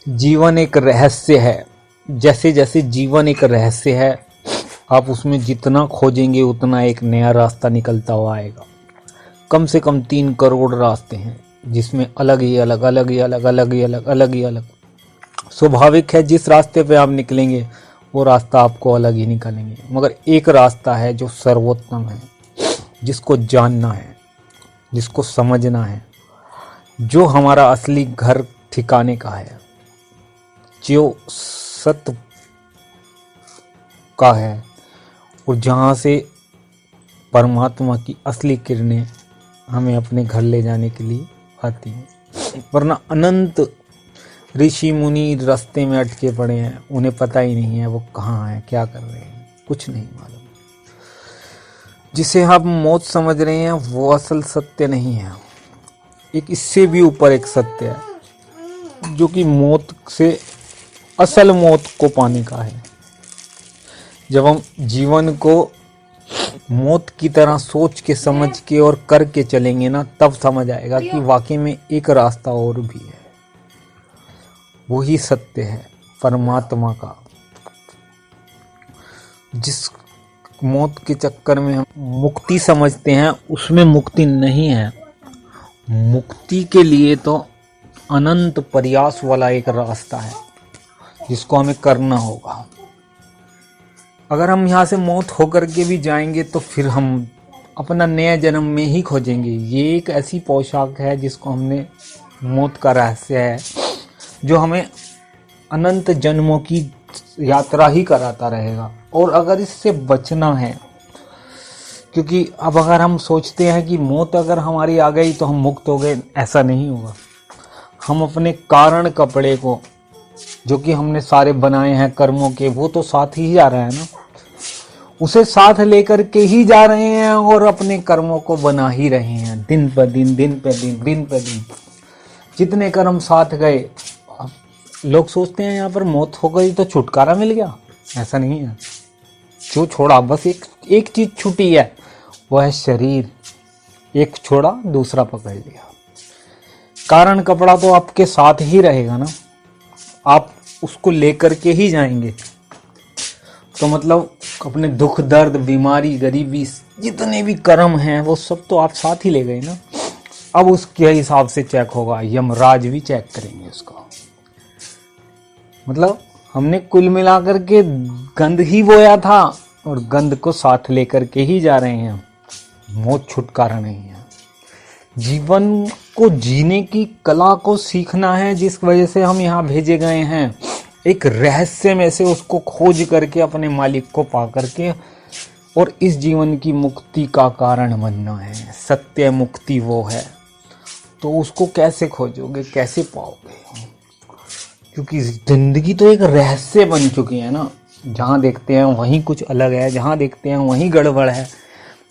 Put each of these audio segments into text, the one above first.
जीवन एक रहस्य है। जैसे जैसे जीवन एक रहस्य है, आप उसमें जितना खोजेंगे उतना एक नया रास्ता निकलता हुआ आएगा। कम से कम 3 करोड़ रास्ते हैं, जिसमें अलग ही अलग अलग ही अलग अलग ही अलग अलग ही अलग। स्वाभाविक है जिस रास्ते पे आप निकलेंगे वो रास्ता आपको अलग ही निकलेंगे, मगर एक रास्ता है जो सर्वोत्तम है, जिसको जानना है, जिसको समझना है, जो हमारा असली घर ठिकाने का है, जो सत्य का है और जहाँ से परमात्मा की असली किरणें हमें अपने घर ले जाने के लिए आती हैं। वरना अनंत ऋषि मुनि रास्ते में अटके पड़े हैं, उन्हें पता ही नहीं है वो कहाँ हैं, क्या कर रहे हैं, कुछ नहीं मालूम। जिसे आप मौत समझ रहे हैं वो असल सत्य नहीं है। एक इससे भी ऊपर एक सत्य है जो कि मौत से असल मौत को पाने का है। जब हम जीवन को मौत की तरह सोच के समझ के और करके चलेंगे ना, तब समझ आएगा कि वाकई में एक रास्ता और भी है। वही सत्य है परमात्मा का। जिस मौत के चक्कर में हम मुक्ति समझते हैं, उसमें मुक्ति नहीं है। मुक्ति के लिए तो अनंत प्रयास वाला एक रास्ता है जिसको हमें करना होगा। अगर हम यहाँ से मौत होकर के भी जाएंगे तो फिर हम अपना नया जन्म में ही खोजेंगे। ये एक ऐसी पोशाक है जिसको हमने मौत का रहस्य है, जो हमें अनंत जन्मों की यात्रा ही कराता रहेगा। और अगर इससे बचना है, क्योंकि अब अगर हम सोचते हैं कि मौत अगर हमारी आ गई तो हम मुक्त हो गए, ऐसा नहीं होगा। हम अपने कारण कपड़े को, जो कि हमने सारे बनाए हैं कर्मों के, वो तो साथ ही जा रहा है ना, उसे साथ लेकर के ही जा रहे हैं और अपने कर्मों को बना ही रहे हैं दिन पर दिन, दिन पर दिन, दिन पर दिन। जितने कर्म साथ गए, लोग सोचते हैं यहाँ पर मौत हो गई तो छुटकारा मिल गया, ऐसा नहीं है। जो छोड़ा, बस एक चीज छूटी है, वो है शरीर। एक छोड़ा दूसरा पकड़ लिया। कारण कपड़ा तो आपके साथ ही रहेगा ना, आप उसको लेकर के ही जाएंगे। तो मतलब अपने दुख दर्द बीमारी गरीबी जितने भी कर्म हैं वो सब तो आप साथ ही ले गए ना। अब उसके हिसाब से चेक होगा, यमराज भी चेक करेंगे उसको। मतलब हमने कुल मिलाकर के गंध ही बोया था और गंध को साथ लेकर के ही जा रहे हैं। मौत छुटकारा नहीं है। जीवन को जीने की कला को सीखना है, जिस वजह से हम यहाँ भेजे गए हैं। एक रहस्य में से उसको खोज करके अपने मालिक को पा करके और इस जीवन की मुक्ति का कारण बनना है। सत्य मुक्ति वो है, तो उसको कैसे खोजोगे, कैसे पाओगे? क्योंकि जिंदगी तो एक रहस्य बन चुकी है ना। जहाँ देखते हैं वहीं कुछ अलग है, जहाँ देखते हैं वहीं गड़बड़ है।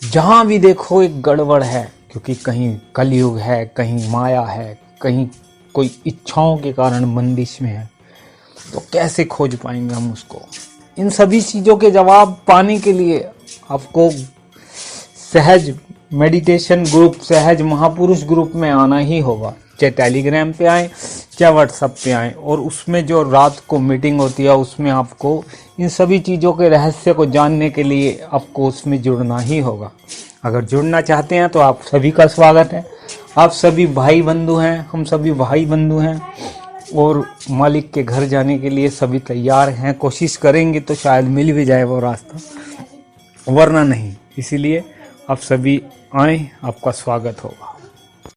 जहाँ भी देखो एक गड़बड़ है, क्योंकि कहीं कलयुग है, कहीं माया है, कहीं कोई इच्छाओं के कारण बंदिश में है। तो कैसे खोज पाएंगे हम उसको? इन सभी चीज़ों के जवाब पाने के लिए आपको सहज मेडिटेशन ग्रुप, सहज महापुरुष ग्रुप में आना ही होगा। चाहे टेलीग्राम पे आए, चाहे व्हाट्सएप पे आए, और उसमें जो रात को मीटिंग होती है उसमें आपको इन सभी चीज़ों के रहस्य को जानने के लिए आपको उसमें जुड़ना ही होगा। अगर जुड़ना चाहते हैं तो आप सभी का स्वागत है। आप सभी भाई बंधु हैं, हम सभी भाई बंधु हैं, और मालिक के घर जाने के लिए सभी तैयार हैं। कोशिश करेंगे तो शायद मिल भी जाए वो रास्ता, वरना नहीं। इसीलिए आप सभी आएँ, आपका स्वागत होगा।